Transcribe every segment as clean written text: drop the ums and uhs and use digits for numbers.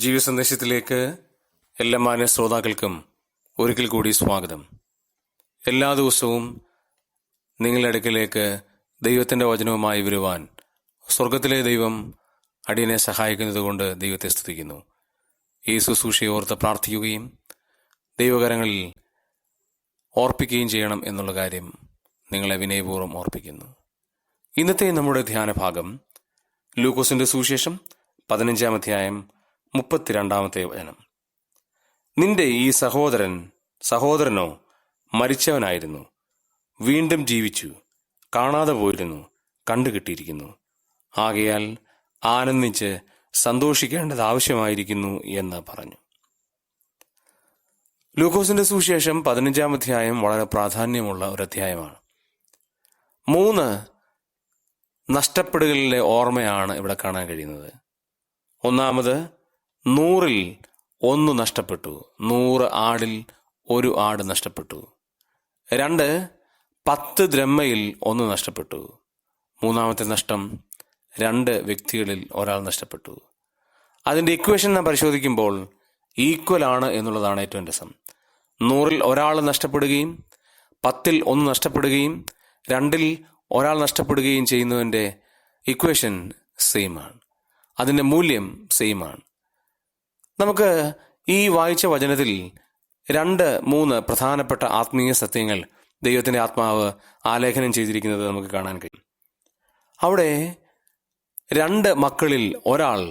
ജീവസന്ദേശത്തിലേക്ക് എല്ലാ മാന്യ ശ്രോതാക്കൾക്കും ഒരിക്കൽ കൂടി സ്വാഗതം. എല്ലാ ദിവസവും നിങ്ങളുടെ അടുക്കലേക്ക് ദൈവത്തിൻ്റെ വചനവുമായി വരുവാൻ സ്വർഗത്തിലെ ദൈവം അടിയനെ സഹായിക്കുന്നത് കൊണ്ട് ദൈവത്തെ സ്തുതിക്കുന്നു. ഈ ശുശ്രൂഷയെ ഓർത്ത് പ്രാർത്ഥിക്കുകയും ദൈവകരങ്ങളിൽ ഓർപ്പിക്കുകയും ചെയ്യണം എന്നുള്ള കാര്യം നിങ്ങളെ വിനയപൂർവ്വം ഓർപ്പിക്കുന്നു. ഇന്നത്തെ നമ്മുടെ ധ്യാനഭാഗം ലൂക്കോസിന്റെ സുവിശേഷം 15-ാം അധ്യായം 32-ാമത്തെ വചനം. നിന്റെ ഈ സഹോദരനോ മരിച്ചവനായിരുന്നു, വീണ്ടും ജീവിച്ചു, കാണാതെ പോയിരുന്നു, കണ്ടുകിട്ടിയിരിക്കുന്നു. ആകയാൽ ആനന്ദിച്ച് സന്തോഷിക്കേണ്ടത് ആവശ്യമായിരിക്കുന്നു എന്ന് പറഞ്ഞു. ലൂക്കോസിന്റെ സുവിശേഷം 15-ാം അധ്യായം വളരെ പ്രാധാന്യമുള്ള ഒരു അധ്യായമാണ്. 3 നഷ്ടപ്പെടുകളിലെ ഓർമ്മയാണ് ഇവിടെ കാണാൻ കഴിയുന്നത്. ഒന്നാമത്, 100-ൽ 1 നഷ്ടപ്പെട്ടു, 100 ആടിൽ 1 ആട് നഷ്ടപ്പെട്ടു. 2, 10 ദ്രഹ്മയിൽ 1 നഷ്ടപ്പെട്ടു. മൂന്നാമത്തെ നഷ്ടം 2 വ്യക്തികളിൽ 1 നഷ്ടപ്പെട്ടു. അതിൻ്റെ ഇക്വേഷൻ നാം പരിശോധിക്കുമ്പോൾ ഈക്വൽ ആണ് എന്നുള്ളതാണ് ഏറ്റവും രസം. 100-ൽ 1 നഷ്ടപ്പെടുകയും 10-ൽ 1 നഷ്ടപ്പെടുകയും 2-ൽ 1 നഷ്ടപ്പെടുകയും ചെയ്യുന്നതിൻ്റെ ഇക്വേഷൻ സെയിം ആണ്. അതിൻ്റെ മൂല്യം സെയിം ആണ്. നമുക്ക് ഈ വായിച്ച വചനത്തിൽ 2-3 പ്രധാനപ്പെട്ട ആത്മീയ സത്യങ്ങൾ ദൈവത്തിൻ്റെ ആത്മാവ് ആലേഖനം ചെയ്തിരിക്കുന്നത് നമുക്ക് കാണാൻ കഴിയും. അവിടെ 2 മക്കളിൽ ഒരാൾ,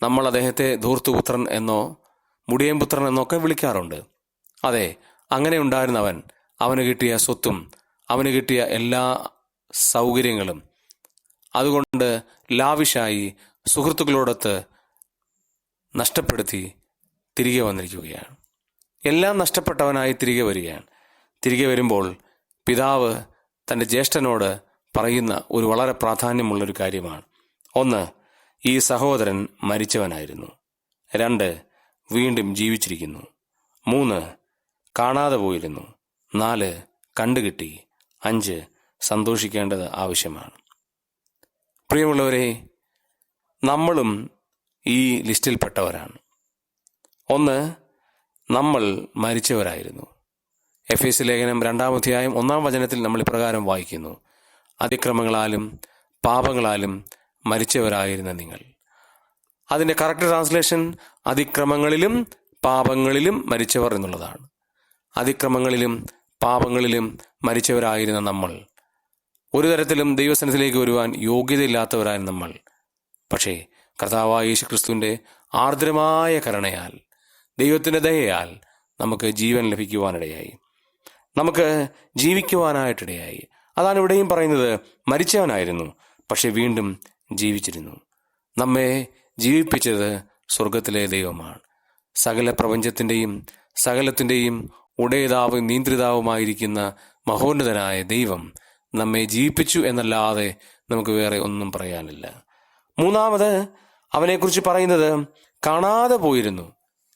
നമ്മൾ അദ്ദേഹത്തെ ധൂർത്തുപുത്രൻ എന്നോ മുടിയൻപുത്രൻ എന്നൊക്കെ വിളിക്കാറുണ്ട്. അതെ, അങ്ങനെ ഉണ്ടായിരുന്നവൻ, അവന് കിട്ടിയ സ്വത്തും അവന് കിട്ടിയ എല്ലാ സൗകര്യങ്ങളും അതുകൊണ്ട് ലാവിഷായി സുഹൃത്തുക്കളോടൊത്ത് നഷ്ടപ്പെടുത്തി തിരികെ വന്നിരിക്കുകയാണ്. എല്ലാം നഷ്ടപ്പെട്ടവനായി തിരികെ വരികയാണ്. തിരികെ വരുമ്പോൾ പിതാവ് തൻ്റെ ജ്യേഷ്ഠനോട് പറയുന്ന ഒരു വളരെ പ്രാധാന്യമുള്ളൊരു കാര്യമാണ്. 1, ഈ സഹോദരൻ മരിച്ചവനായിരുന്നു. 2, വീണ്ടും ജീവിച്ചിരിക്കുന്നു. 3, കാണാതെ പോയിരുന്നു. 4, കണ്ടുകിട്ടി. 5, സന്തോഷിക്കേണ്ടത് ആവശ്യമാണ്. പ്രിയമുള്ളവരെ, നമ്മളും ഈ ലിസ്റ്റിൽപ്പെട്ടവരാണ്. 1, നമ്മൾ മരിച്ചവരായിരുന്നു. എഫേസ്യ ലേഖനം 2-ാം അധ്യായം 1-ാം വചനത്തിൽ നമ്മൾ ഇപ്രകാരം വായിക്കുന്നു: അതിക്രമങ്ങളാലും പാപങ്ങളാലും മരിച്ചവരായിരുന്ന നിങ്ങൾ. അതിൻ്റെ കറക്റ്റ് ട്രാൻസ്ലേഷൻ അതിക്രമങ്ങളിലും പാപങ്ങളിലും മരിച്ചവർ എന്നുള്ളതാണ്. അതിക്രമങ്ങളിലും പാപങ്ങളിലും മരിച്ചവരായിരുന്ന നമ്മൾ, ഒരു തരത്തിലും ദൈവസന്നിധിയിലേക്ക് വരുവാൻ യോഗ്യതയില്ലാത്തവരായ നമ്മൾ. പക്ഷേ കർത്താവായ യേശുക്രിസ്തുവിൻ്റെ ആർദ്രമായ കരുണയാൽ, ദൈവത്തിൻ്റെ ദയയാൽ നമുക്ക് ജീവൻ ലഭിക്കുവാനിടയായി, നമുക്ക് ജീവിക്കുവാനായിട്ടിടയായി. അതാണ് ഇവിടെയും പറയുന്നത്. മരിച്ചവനായിരുന്നു, പക്ഷെ വീണ്ടും ജീവിച്ചിരുന്നു. നമ്മെ ജീവിപ്പിച്ചത് സ്വർഗത്തിലെ ദൈവമാണ്. സകല പ്രപഞ്ചത്തിൻ്റെയും സകലത്തിൻ്റെയും ഉടയതാവും നിയന്ത്രിതാവുമായിരിക്കുന്ന മഹോന്നതനായ ദൈവം നമ്മെ ജീവിപ്പിച്ചു എന്നല്ലാതെ നമുക്ക് വേറെ ഒന്നും പറയാനില്ല. 3, അവനെക്കുറിച്ച് പറയുന്നത് കാണാതെ പോയിരുന്നു.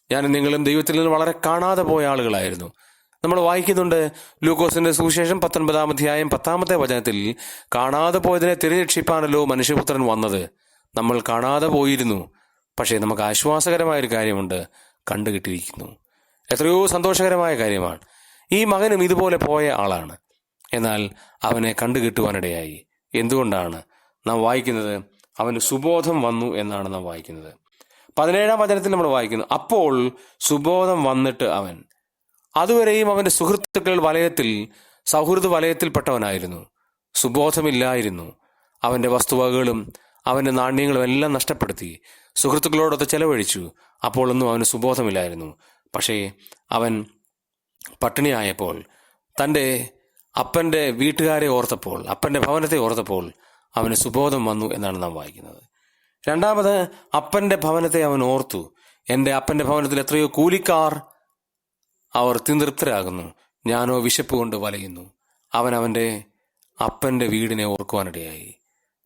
ഞാനും നിങ്ങളും ദൈവത്തിൽ നിന്ന് വളരെ കാണാതെ പോയ ആളുകളായിരുന്നു. നമ്മൾ വായിക്കുന്നുണ്ട് ലൂക്കോസിന്റെ സുവിശേഷം 19-ാം അധ്യായം 10-ാമത്തെ വചനത്തിൽ, കാണാതെ പോയതിനെ തിരരക്ഷിപ്പാണല്ലോ മനുഷ്യപുത്രൻ വന്നത്. നമ്മൾ കാണാതെ പോയിരുന്നു, പക്ഷേ നമുക്ക് ആശ്വാസകരമായൊരു കാര്യമുണ്ട്, കണ്ടുകിട്ടിയിരിക്കുന്നു. എത്രയോ സന്തോഷകരമായ കാര്യമാണ്. ഈ മകനും ഇതുപോലെ പോയ ആളാണ്, എന്നാൽ അവനെ കണ്ടുകിട്ടുവാനിടയായി. എന്തുകൊണ്ടാണ് നാം വായിക്കുന്നത്? അവന് സുബോധം വന്നു എന്നാണ് നാം വായിക്കുന്നത്. 17-ാം വചനത്തിൽ നമ്മൾ വായിക്കുന്നു, അപ്പോൾ സുബോധം വന്നിട്ട് അവൻ. അതുവരെയും അവൻ്റെ സൗഹൃദ വലയത്തിൽപ്പെട്ടവനായിരുന്നു. സുബോധമില്ലായിരുന്നു. അവൻ്റെ വസ്തുവകകളും അവൻ്റെ നാണ്യങ്ങളും എല്ലാം നഷ്ടപ്പെടുത്തി സുഹൃത്തുക്കളോടൊത്ത് ചെലവഴിച്ചു. അപ്പോഴൊന്നും അവന് സുബോധമില്ലായിരുന്നു. പക്ഷേ അവൻ പട്ടിണിയായപ്പോൾ, തൻ്റെ അപ്പൻ്റെ വീട്ടുകാരെ ഓർത്തപ്പോൾ, അപ്പൻ്റെ ഭവനത്തെ ഓർത്തപ്പോൾ അവന് സുബോധം വന്നു എന്നാണ് നാം വായിക്കുന്നത്. 2, അപ്പൻ്റെ ഭവനത്തെ അവൻ ഓർത്തു. എൻ്റെ അപ്പൻ്റെ ഭവനത്തിൽ എത്രയോ കൂലിക്കാർ, അവർ തൃപ്തരാകുന്നു, ഞാനോ വിശപ്പ് കൊണ്ട് വലയുന്നു. അവൻ അവൻ്റെ അപ്പൻ്റെ വീടിനെ ഓർക്കുവാനിടയായി.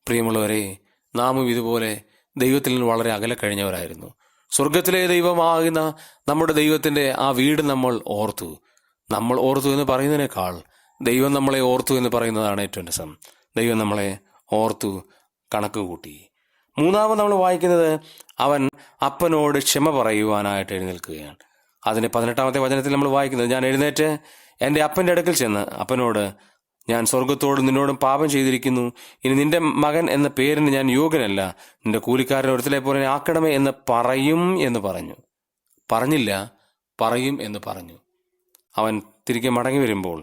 പ്രിയമുള്ളവരെ, നാമും ഇതുപോലെ ദൈവത്തിൽ നിന്ന് വളരെ അകലെ കഴിഞ്ഞവരായിരുന്നു. സ്വർഗത്തിലെ ദൈവമാകുന്ന നമ്മുടെ ദൈവത്തിൻ്റെ ആ വീട് നമ്മൾ ഓർത്തു എന്ന് പറയുന്നതിനേക്കാൾ ദൈവം നമ്മളെ ഓർത്തു എന്ന് പറയുന്നതാണ് ഏറ്റവും രസം. ദൈവം നമ്മളെ ഓർത്തു, കണക്ക് കൂട്ടി. 3 നമ്മൾ വായിക്കുന്നത്, അവൻ അപ്പനോട് ക്ഷമ പറയുവാനായിട്ട് എഴുന്നേൽക്കുകയാണ്. അതിൻ്റെ 18-ാമത്തെ വചനത്തിൽ നമ്മൾ വായിക്കുന്നത്, ഞാൻ എഴുന്നേറ്റ് എൻ്റെ അപ്പൻ്റെ അടുക്കൽ ചെന്ന് അപ്പനോട്, ഞാൻ സ്വർഗത്തോടും നിന്നോടും പാപം ചെയ്തിരിക്കുന്നു, ഇനി നിന്റെ മകൻ എന്ന പേരിന് ഞാൻ യോഗ്യനല്ല, നിന്റെ കൂലിക്കാരൻ ഒരുത്തലെ പോലെ എന്നെ ആക്കണമേ എന്ന് പറയും എന്ന് പറഞ്ഞു. പറഞ്ഞില്ല, പറയും എന്ന് പറഞ്ഞു. അവൻ തിരികെ മടങ്ങി വരുമ്പോൾ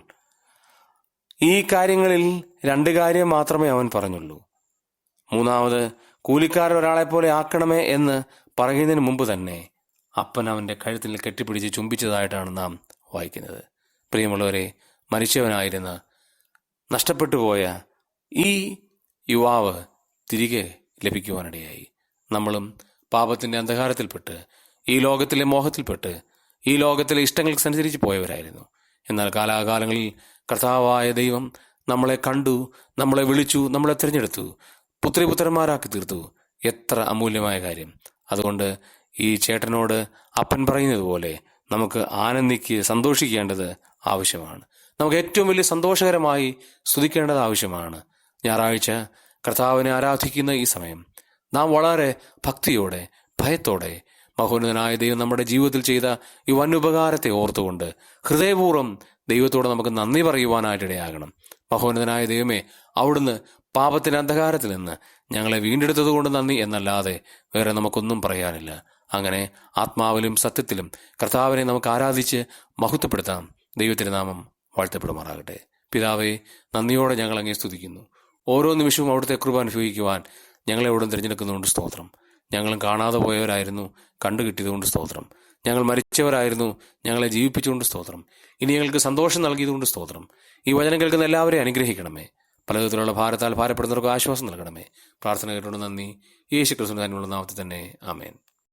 ഈ കാര്യങ്ങളിൽ 2 കാര്യം മാത്രമേ അവൻ പറഞ്ഞുള്ളൂ. മൂന്നാമത്, കൂലിക്കാരൻ ഒരാളെ പോലെ ആക്കണമേ എന്ന് പറയുന്നതിന് മുമ്പ് തന്നെ അപ്പൻ അവൻ്റെ കഴുത്തിൽ കെട്ടിപ്പിടിച്ച് ചുംബിച്ചതായിട്ടാണ് നാം വായിക്കുന്നത്. പ്രിയമുള്ളവരെ, മരിച്ചവനായിരുന്ന, നഷ്ടപ്പെട്ടു പോയ ഈ യുവാവ് തിരികെ ലഭിക്കുവാനിടയായി. നമ്മളും പാപത്തിൻ്റെ അന്ധകാരത്തിൽപ്പെട്ട്, ഈ ലോകത്തിലെ മോഹത്തിൽപ്പെട്ട്, ഈ ലോകത്തിലെ ഇഷ്ടങ്ങൾക്കനുസരിച്ച് പോയവരായിരുന്നു. എന്നാൽ കാലാകാലങ്ങളിൽ കർത്താവായ ദൈവം നമ്മളെ കണ്ടു, നമ്മളെ വിളിച്ചു, നമ്മളെ തിരഞ്ഞെടുത്തു, പുത്രിപുത്രന്മാരാക്കി തീർത്തു. എത്ര അമൂല്യമായ കാര്യം! അതുകൊണ്ട് ഈ ചേട്ടനോട് അപ്പൻ പറയുന്നത് പോലെ നമുക്ക് സന്തോഷിക്കേണ്ടത് ആവശ്യമാണ്. നമുക്ക് ഏറ്റവും വലിയ സന്തോഷകരമായി സ്തുതിക്കേണ്ടത് ആവശ്യമാണ്. ഞായറാഴ്ച കർത്താവിനെ ആരാധിക്കുന്ന ഈ സമയം നാം വളരെ ഭക്തിയോടെ, ഭയത്തോടെ മഹോന്നതനായ ദൈവം നമ്മുടെ ജീവിതത്തിൽ ചെയ്ത ഈ വനുപകാരത്തെ ഓർത്തുകൊണ്ട് ഹൃദയപൂർവ്വം ദൈവത്തോട് നമുക്ക് നന്ദി പറയുവാനായിട്ടിടയാകണം. മഹോന്നതനായ ദൈവമേ, അവിടുന്ന് പാപത്തിന്റെ അന്ധകാരത്തിൽ നിന്ന് ഞങ്ങളെ വീണ്ടെടുത്തത് കൊണ്ട് നന്ദി എന്നല്ലാതെ വേറെ നമുക്കൊന്നും പറയാനില്ല. അങ്ങനെ ആത്മാവിലും സത്യത്തിലും കർത്താവിനെ നമുക്ക് ആരാധിച്ച് മഹത്വപ്പെടുത്താം. ദൈവത്തിന്റെ നാമം വാഴ്ത്തപ്പെടുമാറാകട്ടെ. പിതാവേ, നന്ദിയോടെ ഞങ്ങൾ അങ്ങേ സ്തുതിക്കുന്നു. ഓരോ നിമിഷവും അവിടുത്തെ കൃപ അനുഭവിക്കുവാൻ ഞങ്ങളെ അവിടുന്ന് തിരഞ്ഞെടുക്കുന്നതുകൊണ്ട് സ്തോത്രം. ഞങ്ങളും കാണാതെ പോയവരായിരുന്നു, കണ്ടുകിട്ടിയതുകൊണ്ട് സ്തോത്രം. ഞങ്ങൾ മരിച്ചവരായിരുന്നു, ഞങ്ങളെ ജീവിപ്പിച്ചുകൊണ്ട് സ്തോത്രം. ഇനി ഞങ്ങൾക്ക് സന്തോഷം നൽകിയതുകൊണ്ട് സ്തോത്രം. ഈ വചനം കേൾക്കുന്ന എല്ലാവരെയും അനുഗ്രഹിക്കണമേ. പലവിധത്തിലുള്ള ഭാരത്താൽ ഭാരപ്പെടുന്നവർക്ക് ആശ്വാസം നൽകണമേ. പ്രാർത്ഥന കേട്ടുകൊണ്ട് നന്ദി. യേശു ക്രിസ്തുവിന്റെ നാമത്തിൽ തന്നെ, ആമേൻ.